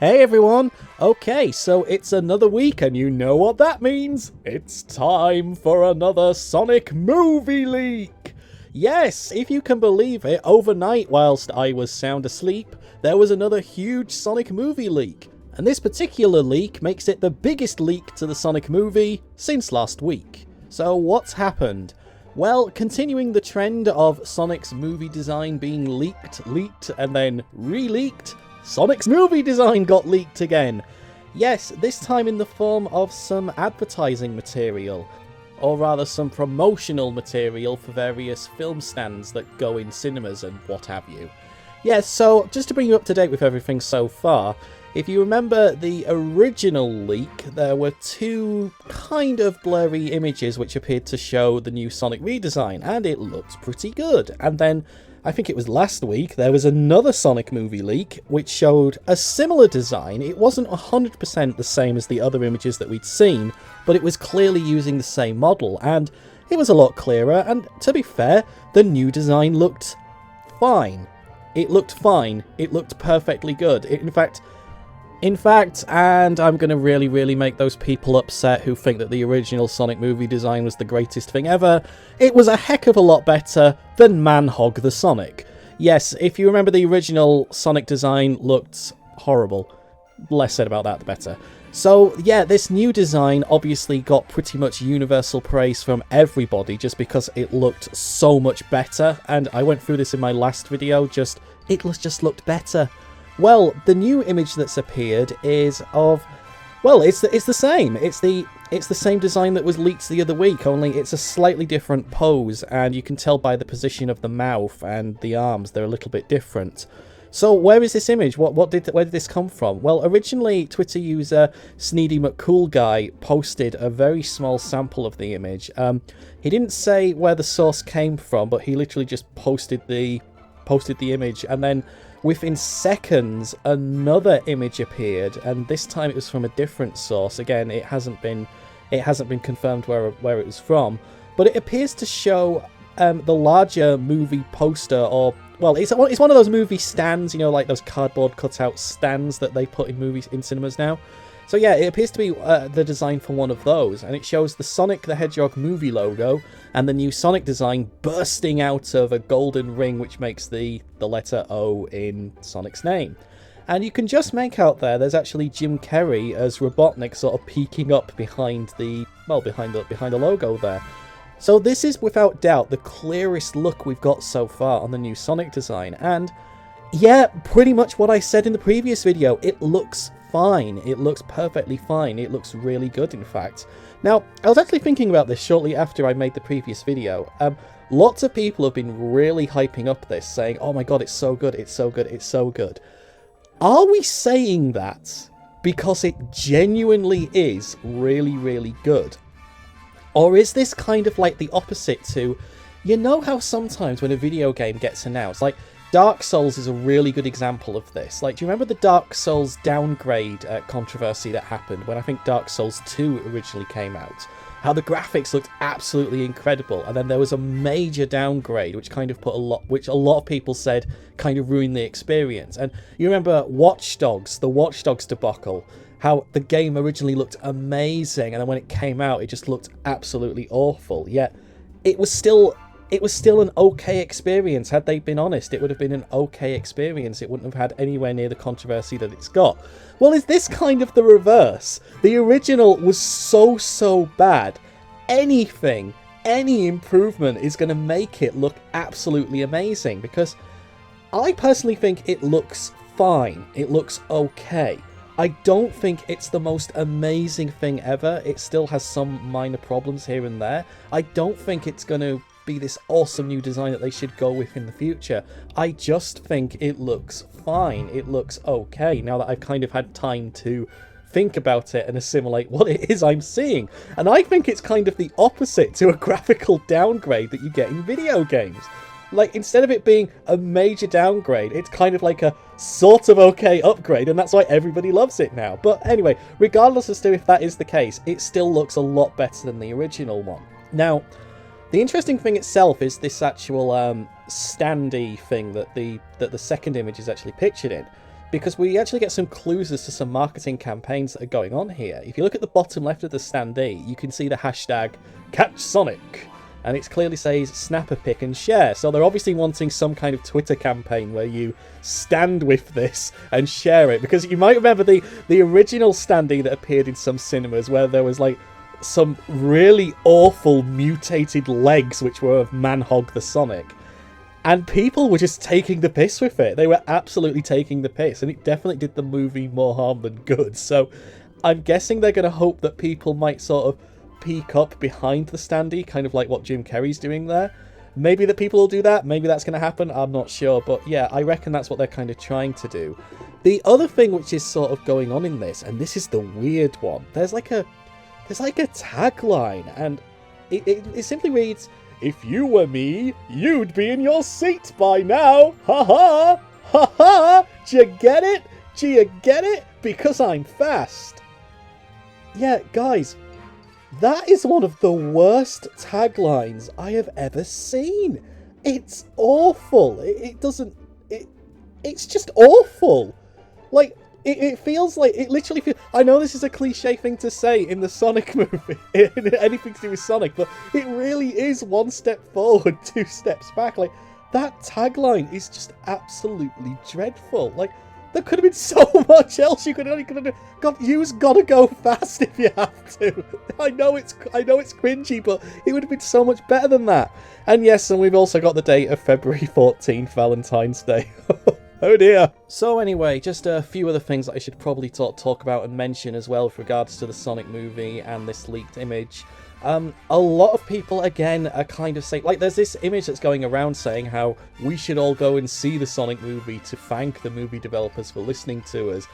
Hey everyone! Okay, so it's another week and you know what that means. It's time for another Sonic movie leak! Yes, if you can believe it, overnight whilst I was sound asleep, there was another huge Sonic movie leak. And this particular leak makes it the biggest leak to the Sonic movie since last week. So what's happened? Well, continuing the trend of Sonic's movie design being leaked, and then re-leaked, Sonic's movie design got leaked again. Yes, this time in the form of some advertising material, or rather some promotional material for various film stands that go in cinemas and what have you. Yes, so just to bring you up to date with everything so far, if you remember the original leak, there were two kind of blurry images which appeared to show the new Sonic redesign, and it looked pretty good. And then, I think it was last week, there was another Sonic movie leak which showed a similar design. It wasn't 100% the same as the other images that we'd seen, but it was clearly using the same model, and it was a lot clearer, and to be fair, the new design looked fine. It looked fine. It looked perfectly good. In fact, and I'm going to really make those people upset who think that the original Sonic movie design was the greatest thing ever, it was a heck of a lot better than Man-Hog the Sonic. Yes, if you remember the original Sonic design looked horrible. Less said about that, the better. So, yeah, this new design obviously got pretty much universal praise from everybody just because it looked so much better, and I went through this in my last video, it just looked better. Well, the new image that's appeared is of, well, it's the same. It's the same design that was leaked the other week, only it's a slightly different pose, and you can tell by the position of the mouth and the arms they're a little bit different. So where is this image? Where did this come from? Well, originally Twitter user Sneedy McCool Guy posted a very small sample of the image. He didn't say where the source came from, but he literally just posted the image, and then within seconds another image appeared, and this time it was from a different source. Again, it hasn't been confirmed where it was from, but it appears to show the larger movie poster, or well, it's one of those movie stands, you know, like those cardboard cutout stands that they put in cinemas now. So yeah, it appears to be the design for one of those, and it shows the Sonic the Hedgehog movie logo and the new Sonic design bursting out of a golden ring which makes the letter O in Sonic's name. And you can just make out there's actually Jim Carrey as Robotnik sort of peeking up behind the logo there. So this is without doubt the clearest look we've got so far on the new Sonic design, and yeah, pretty much what I said in the previous video, it looks fine. It looks perfectly fine. It looks really good, in fact. Now, I was actually thinking about this shortly after I made the previous video. Lots of people have been really hyping up this, saying, oh my god, it's so good, it's so good, it's so good. Are we saying that because it genuinely is really good? Or is this kind of like the opposite to, you know how sometimes when a video game gets announced, like Dark Souls is a really good example of this. Like, do you remember the Dark Souls downgrade controversy that happened when I think Dark Souls 2 originally came out? How the graphics looked absolutely incredible, and then there was a major downgrade which kind of which a lot of people said kind of ruined the experience. And you remember Watch Dogs, the Watch Dogs debacle, how the game originally looked amazing, and then when it came out, it just looked absolutely awful. Yet it was still an okay experience. Had they been honest, it would have been an okay experience. It wouldn't have had anywhere near the controversy that it's got. Well, is this kind of the reverse? The original was so bad. Any improvement is going to make it look absolutely amazing, because I personally think it looks fine. It looks okay. I don't think it's the most amazing thing ever. It still has some minor problems here and there. I don't think it's going to be this awesome new design that they should go with in the future. I just think it looks fine. It looks okay now that I've kind of had time to think about it and assimilate what it is I'm seeing. And I think it's kind of the opposite to a graphical downgrade that you get in video games. Like, instead of it being a major downgrade, it's kind of like a sort of okay upgrade, and that's why everybody loves it now. But anyway, regardless as to if that is the case, it still looks a lot better than the original one. Now, the interesting thing itself is this actual standee thing that the second image is actually pictured in. because we actually get some clues as to some marketing campaigns that are going on here. If you look at the bottom left of the standee, you can see the hashtag Catch Sonic, and it clearly says snap a pic and share. So they're obviously wanting some kind of Twitter campaign where you stand with this and share it, because you might remember the original standee that appeared in some cinemas where there was like some really awful mutated legs which were of Manhog the Sonic. And people were just taking the piss with it. They were absolutely taking the piss, and it definitely did the movie more harm than good. So I'm guessing they're going to hope that people might sort of peek up behind the standee, kind of like what Jim Carrey's doing there. Maybe that people will do that. Maybe that's going to happen. I'm not sure. But yeah, I reckon that's what they're kind of trying to do. The other thing which is sort of going on in this, and this is the weird one, there's like a tagline, and it simply reads, "If you were me, you'd be in your seat by now. Ha ha! Ha ha! Do you get it? Do you get it? Because I'm fast." Yeah, guys, that is one of the worst taglines I have ever seen. It's awful. It's just awful. Like, it feels like, it literally feels, I know this is a cliche thing to say in the Sonic movie, anything to do with Sonic, but it really is one step forward, two steps back. Like, that tagline is just absolutely dreadful. Like, there could have been so much else you could have done. God, you's gotta go fast if you have to. I know it's cringy, but it would have been so much better than that. And yes, and we've also got the date of February 14th, Valentine's Day. Oh dear. So anyway, just a few other things that I should probably talk about and mention as well with regards to the Sonic movie and this leaked image. A lot of people, again, are kind of saying, like, there's this image that's going around saying how we should all go and see the Sonic movie to thank the movie developers for listening to us.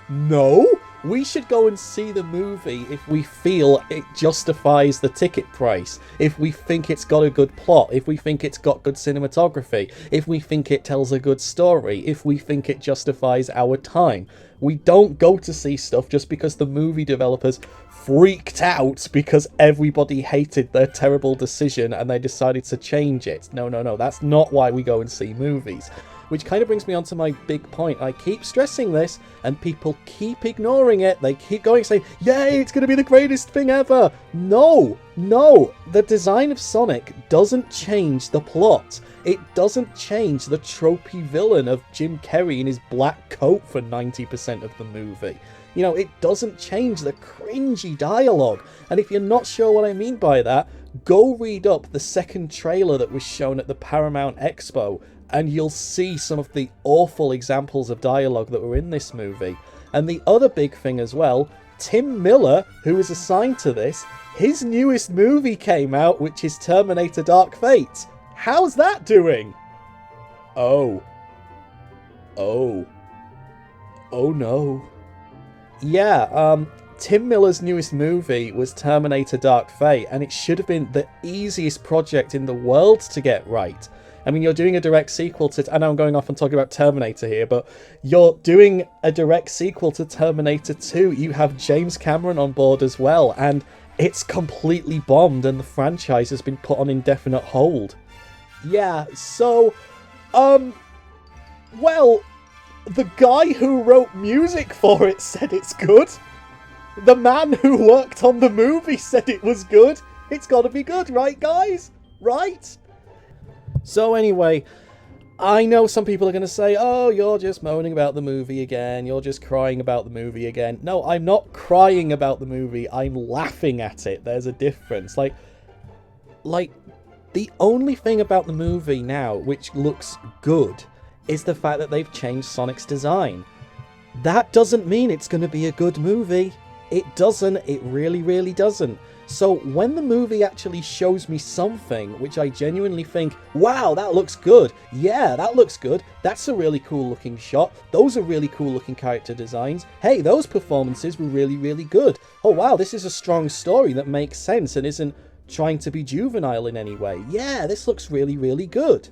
No! We should go and see the movie if we feel it justifies the ticket price, if we think it's got a good plot, if we think it's got good cinematography, if we think it tells a good story, if we think it justifies our time. We don't go to see stuff just because the movie developers freaked out because everybody hated their terrible decision and they decided to change it. No, that's not why we go and see movies. Which kind of brings me on to my big point. I keep stressing this, and people keep ignoring it. They keep going saying, yay, it's going to be the greatest thing ever. No. The design of Sonic doesn't change the plot. It doesn't change the tropey villain of Jim Carrey in his black coat for 90% of the movie. You know, it doesn't change the cringy dialogue. And if you're not sure what I mean by that, go read up the second trailer that was shown at the Paramount Expo, and you'll see some of the awful examples of dialogue that were in this movie. And the other big thing as well, Tim Miller, who is assigned to this, his newest movie came out, which is Terminator Dark Fate. How's that doing? Oh no. Yeah, Tim Miller's newest movie was Terminator Dark Fate, and it should have been the easiest project in the world to get right. I mean, you're doing a direct sequel to... I know I'm going off and talking about Terminator here, but you're doing a direct sequel to Terminator 2. You have James Cameron on board as well, and it's completely bombed, and the franchise has been put on indefinite hold. Yeah, so... well, the guy who wrote music for it said it's good. The man who worked on the movie said it was good. It's gotta be good, right, guys? Right? So anyway, I know some people are going to say, oh, you're just moaning about the movie again, you're just crying about the movie again. No, I'm not crying about the movie, I'm laughing at it. There's a difference. Like, the only thing about the movie now which looks good is the fact that they've changed Sonic's design. That doesn't mean it's going to be a good movie. It doesn't. It really, really doesn't. So when the movie actually shows me something which I genuinely think, wow, that looks good. Yeah, that looks good. That's a really cool looking shot. Those are really cool looking character designs. Hey, those performances were really, really good. Oh, wow, this is a strong story that makes sense and isn't trying to be juvenile in any way. Yeah, this looks really, really good.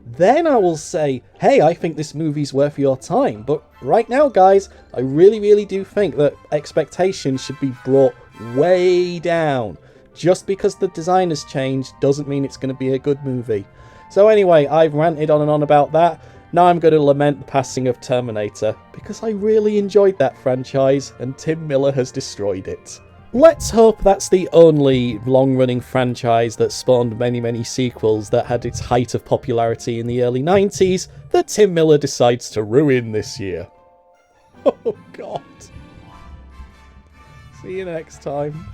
Then I will say, hey, I think this movie's worth your time. But right now, guys, I really, really do think that expectations should be brought way down. Just because the design has changed doesn't mean it's going to be a good movie. So anyway, I've ranted on and on about that. Now I'm going to lament the passing of Terminator, because I really enjoyed that franchise, and Tim Miller has destroyed it. Let's hope that's the only long-running franchise that spawned many sequels that had its height of popularity in the early 90s that Tim Miller decides to ruin this year. Oh god. See you next time.